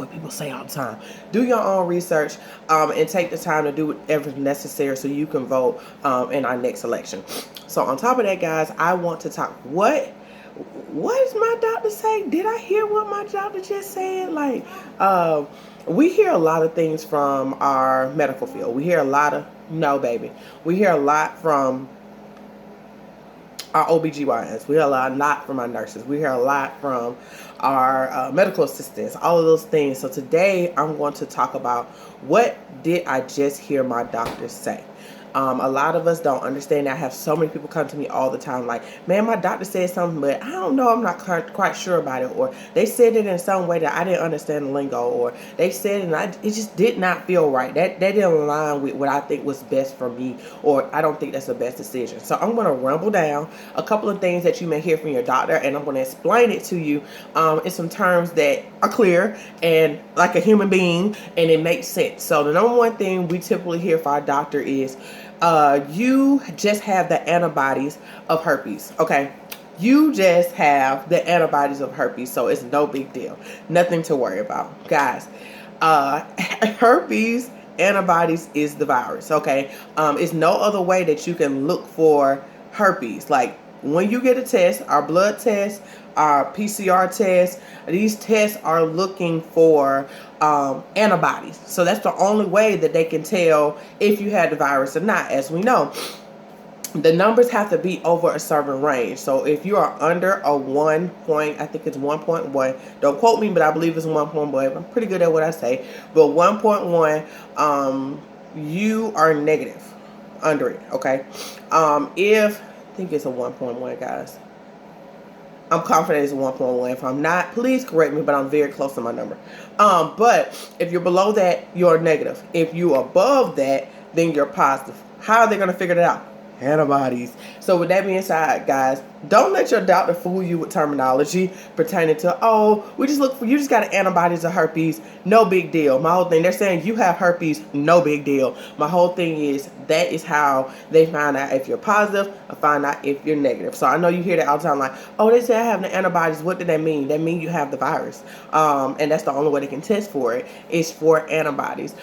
what people say all the time. Do your own research and take the time to do whatever's necessary so you can vote in our next election. So on top of that, guys, I want to talk. What does my doctor say? Did I hear what my doctor just said? Like, we hear a lot of things from our medical field. We hear a lot of, no, baby. We hear a lot from our OBGYNs. We hear a lot from our nurses. We hear a lot from our medical assistants, all of those things. So today I'm going to talk about, what did I just hear my doctor say? A lot of us don't understand that. I have so many people come to me all the time like, man, my doctor said something, but I don't know, I'm not quite sure about it. Or they said it in some way that I didn't understand the lingo. Or they said it and it just did not feel right. That didn't align with what I think was best for me. Or I don't think that's the best decision. So I'm going to rumble down a couple of things that you may hear from your doctor, and I'm going to explain it to you in some terms that are clear and like a human being, and it makes sense. So the number one thing we typically hear from our doctor is, you just have the antibodies of herpes. Okay, you just have the antibodies of herpes, so it's no big deal, nothing to worry about, guys. Herpes antibodies is the virus. Okay, it's no other way that you can look for herpes. Like, when you get a test, our blood test, our PCR test, these tests are looking for antibodies. So that's the only way that they can tell if you had the virus or not. As we know, the numbers have to be over a certain range. So if you are under a 1 point, I think it's 1.1. Don't quote me, but I believe it's 1.1. I'm pretty good at what I say. But 1.1, you are negative under it. Okay. If I think it's a 1.1, guys. I'm confident it's a 1.1. If I'm not, please correct me, but I'm very close to my number. But if you're below that, you're negative. If you're above that, then you're positive. How are they going to figure that out? Antibodies. So with that being said, guys, don't let your doctor fool you with terminology pertaining to, oh, you just got antibodies of herpes, no big deal. My whole thing, they're saying you have herpes, no big deal. My whole thing is, that is how they find out if you're positive or find out if you're negative. So I know you hear that all the time, like, oh, they say I have the antibodies. What did that mean? That mean you have the virus. And that's the only way they can test for it, is for antibodies.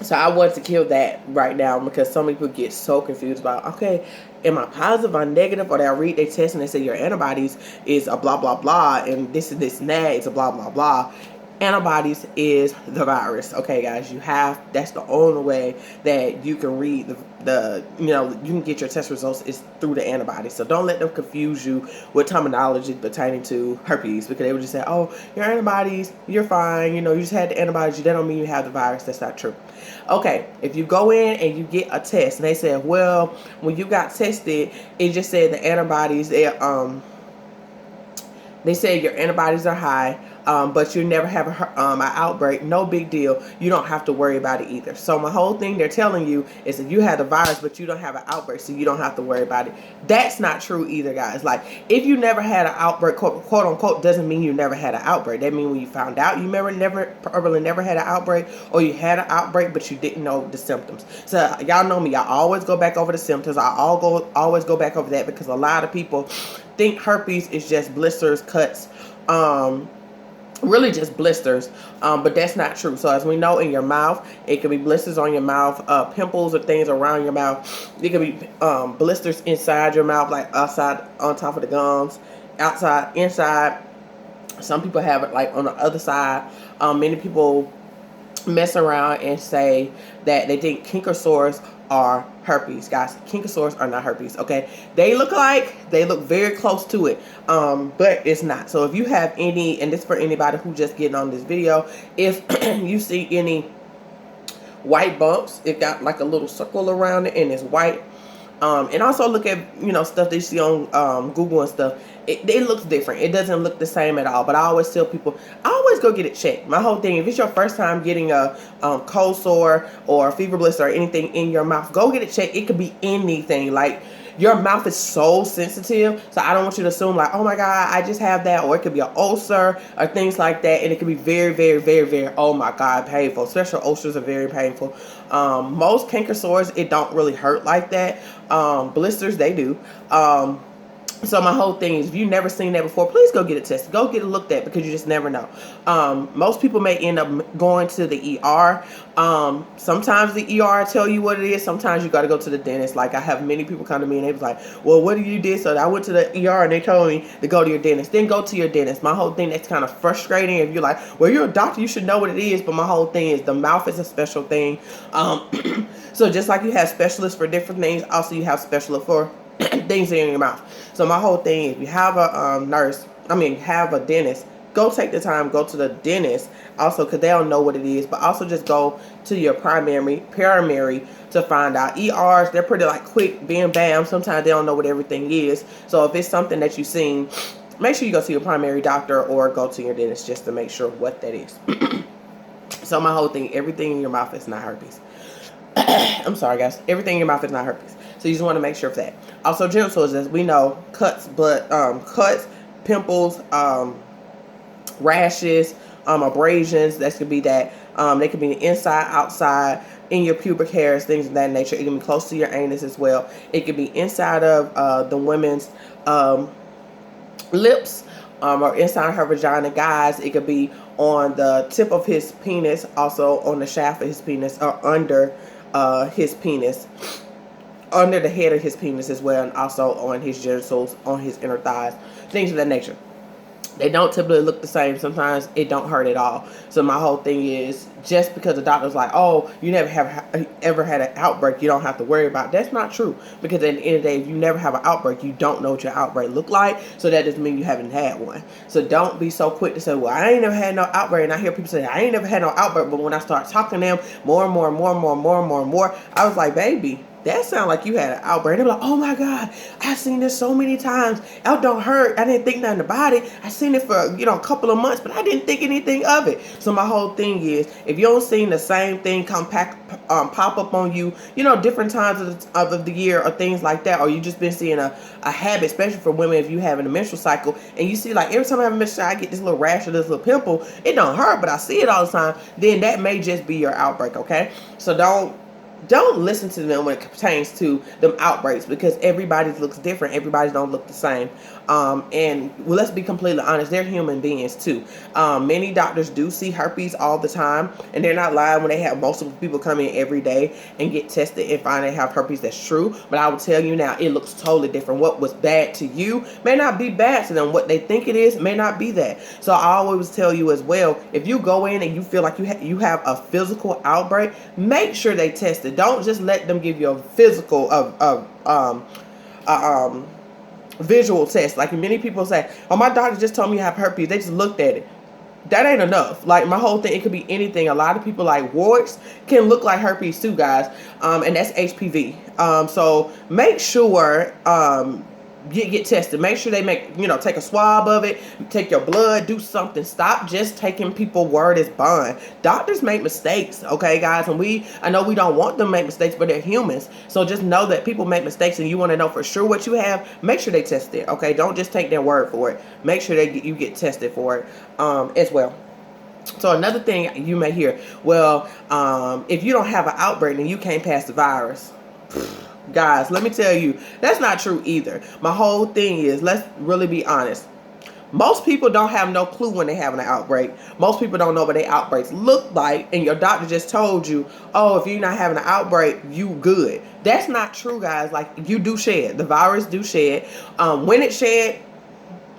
So I want to kill that right now, because so many people get so confused about, okay, am I positive or negative? Or they'll read their test and they say your antibodies is a blah, blah, blah, and this and that, it's a blah, blah, blah. Antibodies is the virus. Okay, guys, that's the only way that you can read you can get your test results is through the antibodies. So don't let them confuse you with terminology pertaining to herpes, because they would just say, oh, your antibodies, you're fine. You just had the antibodies. That don't mean you have the virus. That's not true. Okay, if you go in and you get a test and they said, well, when you got tested, it just said the antibodies, they said your antibodies are high, but you never have an outbreak, no big deal. You don't have to worry about it either. So my whole thing they're telling you is that you had the virus, but you don't have an outbreak, so you don't have to worry about it. That's not true either, guys. Like, if you never had an outbreak, quote unquote, doesn't mean you never had an outbreak. That means when you found out you probably never had an outbreak, or you had an outbreak, but you didn't know the symptoms. So y'all know me. I always go back over the symptoms. I always go back over that, because a lot of people think herpes is just blisters, cuts, really just blisters, but that's not true. So as we know, in your mouth, it could be blisters on your mouth, pimples or things around your mouth. It could be blisters inside your mouth, like outside on top of the gums, outside, inside. Some people have it like on the other side. Many people mess around and say that they think canker sores are herpes. Guys, canker sores are not herpes. Okay, they look very close to it, but it's not. So if you have any, and this for anybody who just getting on this video, if you see any white bumps, it got like a little circle around it and it's white, and also look at stuff that you see on Google and stuff. It looks different. It doesn't look the same at all. But I always tell people, always go get it checked. My whole thing, if it's your first time getting a cold sore or a fever blister or anything in your mouth, go get it checked. It could be anything. Like, your mouth is so sensitive, so I don't want you to assume like, oh my God, I just have that. Or it could be an ulcer or things like that, and it can be very, very, very, very, oh my God, painful. Especially ulcers are very painful. Most canker sores, it don't really hurt like that. Blisters, they do. So my whole thing is, if you've never seen that before, please go get it tested. Go get it looked at, because you just never know. Most people may end up going to the ER. Sometimes the ER tell you what it is. Sometimes you got to go to the dentist. Like, I have many people come to me and they was like, well, what do you did? So I went to the ER and they told me to go to your dentist. Then go to your dentist. My whole thing, that's kind of frustrating. If you're like, well, you're a doctor, you should know what it is. But my whole thing is, the mouth is a special thing. So just like you have specialists for different things, also you have specialists for things in your mouth. So my whole thing, if you have a have a dentist, go take the time, go to the dentist also, because they don't know what it is. But also just go to your primary to find out. ERs, they're pretty like quick, bam bam. Sometimes they don't know what everything is. So if it's something that you've seen, make sure you go to your primary doctor or go to your dentist just to make sure what that is. So my whole thing, everything in your mouth is not herpes. I'm sorry guys, everything in your mouth is not herpes. So you just want to make sure of that. Also, genitals, as we know, cuts, pimples, rashes, abrasions. That could be that. They could be inside, outside, in your pubic hairs, things of that nature. It can be close to your anus as well. It could be inside of the women's lips, or inside her vagina. Guys, it could be on the tip of his penis, also on the shaft of his penis, or under his penis, under the head of his penis as well, and also on his genitals, on his inner thighs, things of that nature. They don't typically look the same. Sometimes it don't hurt at all. So my whole thing is, just because the doctor's like, oh, you never have ever had an outbreak, you don't have to worry about it. That's not true. Because at the end of the day, if you never have an outbreak, you don't know what your outbreak look like. So that doesn't mean you haven't had one. So don't be so quick to say, well, I ain't never had no outbreak. And I hear people say, I ain't never had no outbreak. But when I start talking to them more and more, I was like, baby, that sound like you had an outbreak. They're like, oh my God, I've seen this so many times. It don't hurt. I didn't think nothing about it. I seen it for, a couple of months, but I didn't think anything of it. So my whole thing is, if you don't see the same thing pop up on you, different times of the year or things like that, or you just been seeing a habit, especially for women, if you having a menstrual cycle, and you see like every time I have a menstrual cycle, I get this little rash or this little pimple. It don't hurt, but I see it all the time. Then that may just be your outbreak, okay? So don't listen to them when it pertains to them outbreaks, because everybody's looks different. Everybody don't look the same. And let's be completely honest, they're human beings too. Many doctors do see herpes all the time, and they're not lying when they have multiple people come in every day and get tested and find they have herpes. That's true. But I will tell you now, it looks totally different. What was bad to you may not be bad to them. What they think it is may not be that. So I always tell you as well, if you go in and you feel like you have a physical outbreak, make sure they test it. Don't just let them give you a physical visual test. Like many people say, oh, my doctor just told me you have herpes. They just looked at it. That ain't enough. Like my whole thing, it could be anything. A lot of people, like warts can look like herpes too, guys. And that's HPV. So make sure get tested. Make sure they take a swab of it, take your blood, do something. Stop just taking people word as bond. Doctors make mistakes, okay, guys? And I know we don't want them to make mistakes, but they're humans. So just know that people make mistakes, and you want to know for sure what you have, make sure they test it, okay? Don't just take their word for it. Make sure you get tested for it as well. So another thing you may hear, well, if you don't have an outbreak, then you can't pass the virus. Guys, let me tell you, that's not true either. My whole thing is, let's really be honest. Most people don't have no clue when they're having an outbreak. Most people don't know what their outbreaks look like, and your doctor just told you, oh, if you're not having an outbreak, you good. That's not true, guys. Like, you do shed. The virus do shed. When it shed,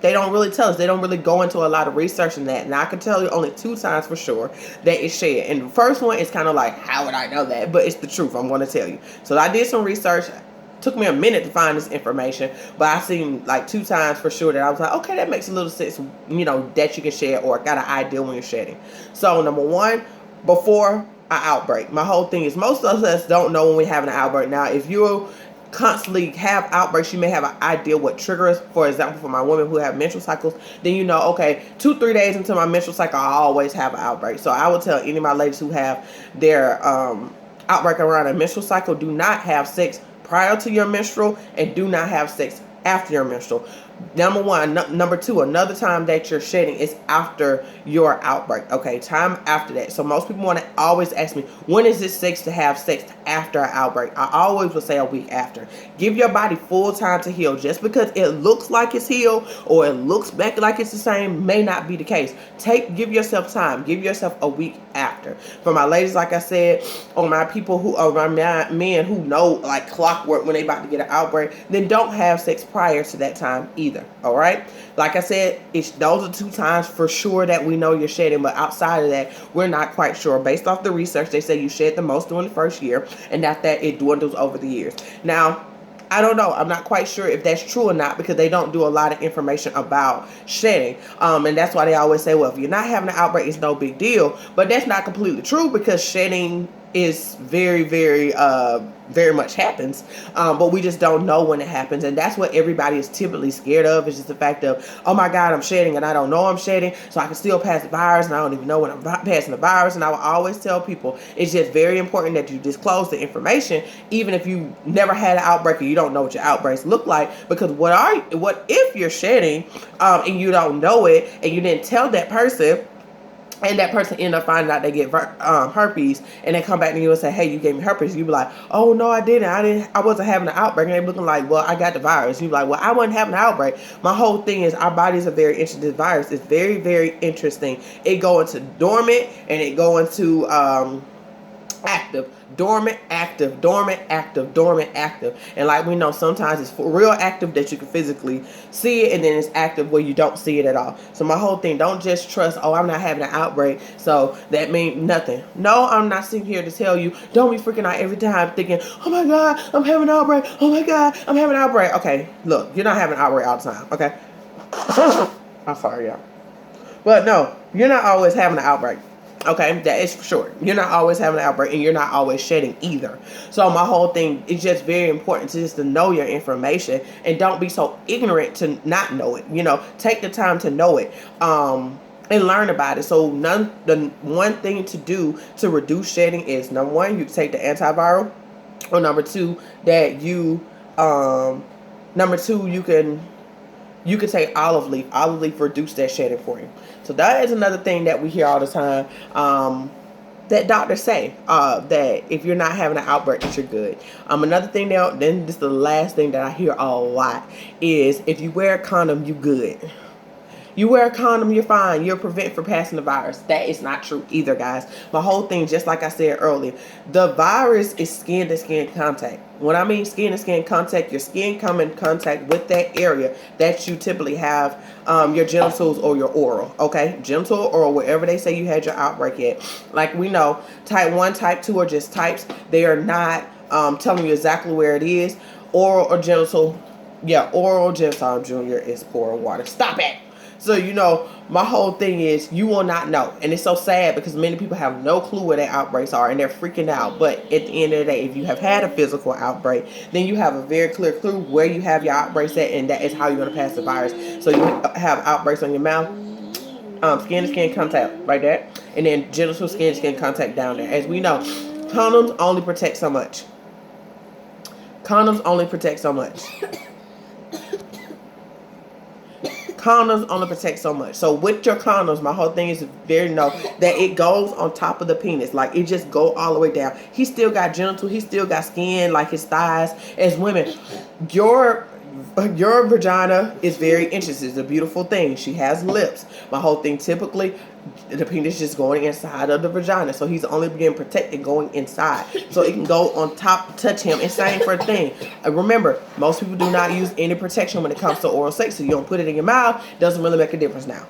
they don't really tell us. They don't really go into a lot of research in that. Now, I can tell you only 2 times for sure that it's shed. And the first one is kind of like, how would I know that? But it's the truth. I'm going to tell you. So I did some research. Took me a minute to find this information, but I seen like 2 times for sure that I was like, okay, that makes a little sense, that you can shed, or got an idea when you're shedding. So number 1, before an outbreak. My whole thing is, most of us don't know when we're having an outbreak. Now, if you constantly have outbreaks, you may have an idea what triggers. For example, for my women who have menstrual cycles, then okay, 2-3 days into my menstrual cycle, I always have an outbreak. So I would tell any of my ladies who have their outbreak around a menstrual cycle, do not have sex prior to your menstrual, and do not have sex after your menstrual. Number one. Number two, another time that you're shedding is after your outbreak. Okay, time after that. So most people want to always ask me, when is it safe to have sex after an outbreak? I always would say a week after. Give your body full time to heal. Just because it looks like it's healed or it looks back like it's the same may not be the case. Give yourself time. Give yourself a week after. For my ladies, like I said, or my people who are my men who know like clockwork when they about to get an outbreak, then don't have sex prior to that time either. All right, like I said, those are 2 times for sure that we know you're shedding, but outside of that, we're not quite sure. Based off the research, they say you shed the most during the first year, and that it dwindles over the years. Now, I don't know. I'm not quite sure if that's true or not, because they don't do a lot of information about shedding. And that's why they always say, well, if you're not having an outbreak, it's no big deal. But that's not completely true, because shedding is very, very, very much happens. But we just don't know when it happens. And that's what everybody is typically scared of, is just the fact of, oh my God, I'm shedding and I don't know I'm shedding. So I can still pass the virus and I don't even know when I'm passing the virus. And I will always tell people, it's just very important that you disclose the information, even if you never had an outbreak or you don't know what your outbreaks look like. Because what if you're shedding and you don't know it and you didn't tell that person, and that person end up finding out they get herpes, and they come back to you and say, hey, you gave me herpes. You be like, oh, no, I didn't. I wasn't having an outbreak. And they looking like, well, I got the virus. You be like, well, I wasn't having an outbreak. My whole thing is our bodies are very interested in this virus. It's very, very interesting. It go into dormant and it go into active, dormant, active, dormant, active, dormant, active. And like we know, sometimes it's for real active that you can physically see it, and then it's active where you don't see it at all. So my whole thing, don't just trust, oh, I'm not having an outbreak, so that means nothing. No, I'm not sitting here to tell you, don't be freaking out every time thinking, oh my God, I'm having an outbreak. Oh my God, I'm having an outbreak. Okay, look, you're not having an outbreak all the time, okay? I'm sorry, y'all. But no, you're not always having an outbreak. Okay, that is for sure. You're not always having an outbreak, and you're not always shedding either. So my whole thing is just very important to know your information, and don't be so ignorant to not know it. Take the time to know it. And learn about it. So the one thing to do to reduce shedding is, number one, you take the antiviral, or number two, you can take olive leaf. Olive leaf reduce that shedding for you. So that is another thing that we hear all the time. That doctors say that if you're not having an outbreak, that you're good. Another thing then this is the last thing that I hear a lot is, if you wear a condom, you good. You wear a condom, you're fine. You're prevent from passing the virus. That is not true either, guys. My whole thing, just like I said earlier, the virus is skin-to-skin contact. When I mean skin-to-skin contact, your skin come in contact with that area that you typically have your genitals or your oral, okay? Genital or wherever they say you had your outbreak at. Like we know, type 1, type 2 are just types. They are not telling you exactly where it is. Oral or genital. Yeah, oral, genital, junior is pouring water. Stop it! So, my whole thing is, you will not know. And it's so sad because many people have no clue where their outbreaks are and they're freaking out. But at the end of the day, if you have had a physical outbreak, then you have a very clear clue where you have your outbreaks at, and that is how you're going to pass the virus. So you have outbreaks on your mouth, skin-to-skin contact right there, and then genital skin-to-skin contact down there. As we know, condoms only protect so much. Condoms only protect so much. Condoms only protect so much. So with your condoms, my whole thing is to know that it goes on top of the penis. Like, it just go all the way down. He still got genital. He still got skin, like his thighs. As women, your vagina is very interesting. It's a beautiful thing. She has lips. My whole thing, typically, the penis just going inside of the vagina. So he's only getting protected going inside. So it can go on top, touch him. It's same for a thing. Remember, most people do not use any protection when it comes to oral sex. So you don't put it in your mouth. Doesn't really make a difference now.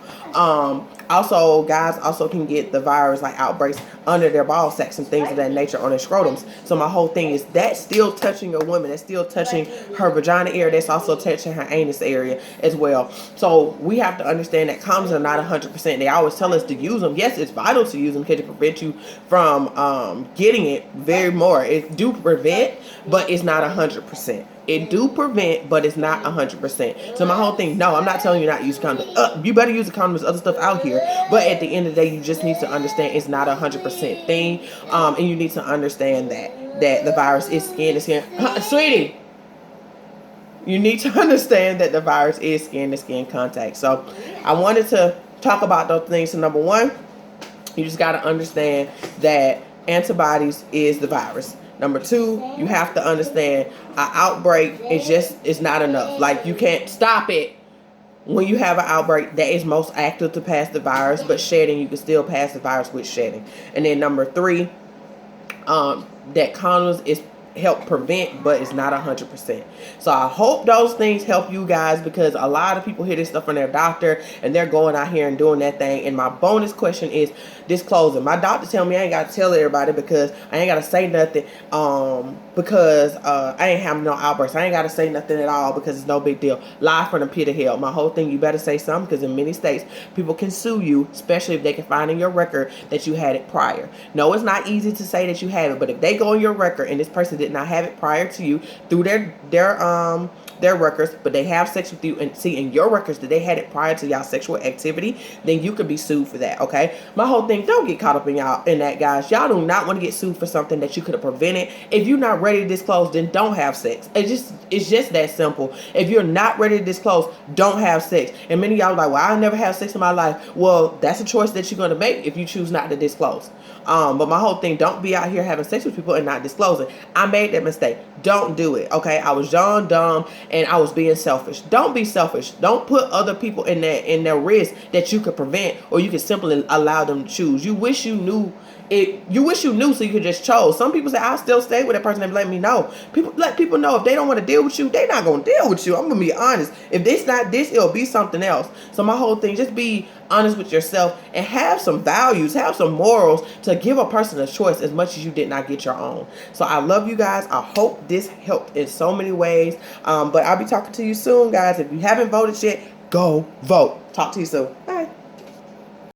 Also, guys also can get the virus, like outbreaks under their ball sacks and things of that nature, on their scrotums. So my whole thing is, that's still touching a woman. That's still touching her vagina area. That's also touching her anus area as well. So we have to understand that condoms are not 100%. They always tell us to use them. Yes, it's vital to use them because it prevent you from getting it very more. It do prevent, but it's not 100%. It do prevent, but it's not 100%. So my whole thing, no, I'm not telling you not to use condoms. You better use the condoms, other stuff out here. But at the end of the day, you just need to understand it's not 100% thing. And you need to understand that the virus is skin to skin. Sweetie, you need to understand that the virus is skin-to-skin contact. So I wanted to talk about those things. So number one, you just got to understand that antibodies is the virus. Number two, you have to understand an outbreak is not enough. Like, you can't stop it. When you have an outbreak, that is most active to pass the virus, but shedding, you can still pass the virus with shedding. And then number three, that condoms is help prevent, but it's not 100%. So I hope those things help you guys, because a lot of people hear this stuff from their doctor and they're going out here and doing that thing. And my bonus question is disclosing. My doctor tell me I ain't got to tell everybody because I ain't got to say nothing, because I ain't having no outbursts. I ain't got to say nothing at all because it's no big deal. Live from the pit of hell. My whole thing, you better say something, because in many states people can sue you, especially if they can find in your record that you had it prior. No, it's not easy to say that you have it, but if they go in your record and this person did not have it prior to you through their records, but they have sex with you and see in your records that they had it prior to y'all sexual activity, then you could be sued for that. Okay, my whole thing, don't get caught up in that, guys. Y'all do not want to get sued for something that you could have prevented. If you're not ready to disclose, then don't have sex. It's just that simple. If you're not ready to disclose, don't have sex. And many of y'all are like, well, I never have sex in my life. Well, that's a choice that you're going to make if you choose not to disclose. But my whole thing, don't be out here having sex with people and not disclosing. I made that mistake. Don't do it. Okay, I was young, dumb, and I was being selfish. Don't be selfish. Don't put other people in their risk that you could prevent, or you could simply allow them to choose. You wish you knew it. You wish you knew, so you could just chose. Some people say, I'll still stay with that person and let me know. Let people know if they don't want to deal with you, they're not gonna deal with you. I'm gonna be honest. If it's not this, it'll be something else. So my whole thing, just be honest with yourself and have some values, have some morals to give a person a choice as much as you did not get your own. So I love you guys. I hope this helped in so many ways. But I'll be talking to you soon, guys. If you haven't voted yet, go vote. Talk to you soon. Bye.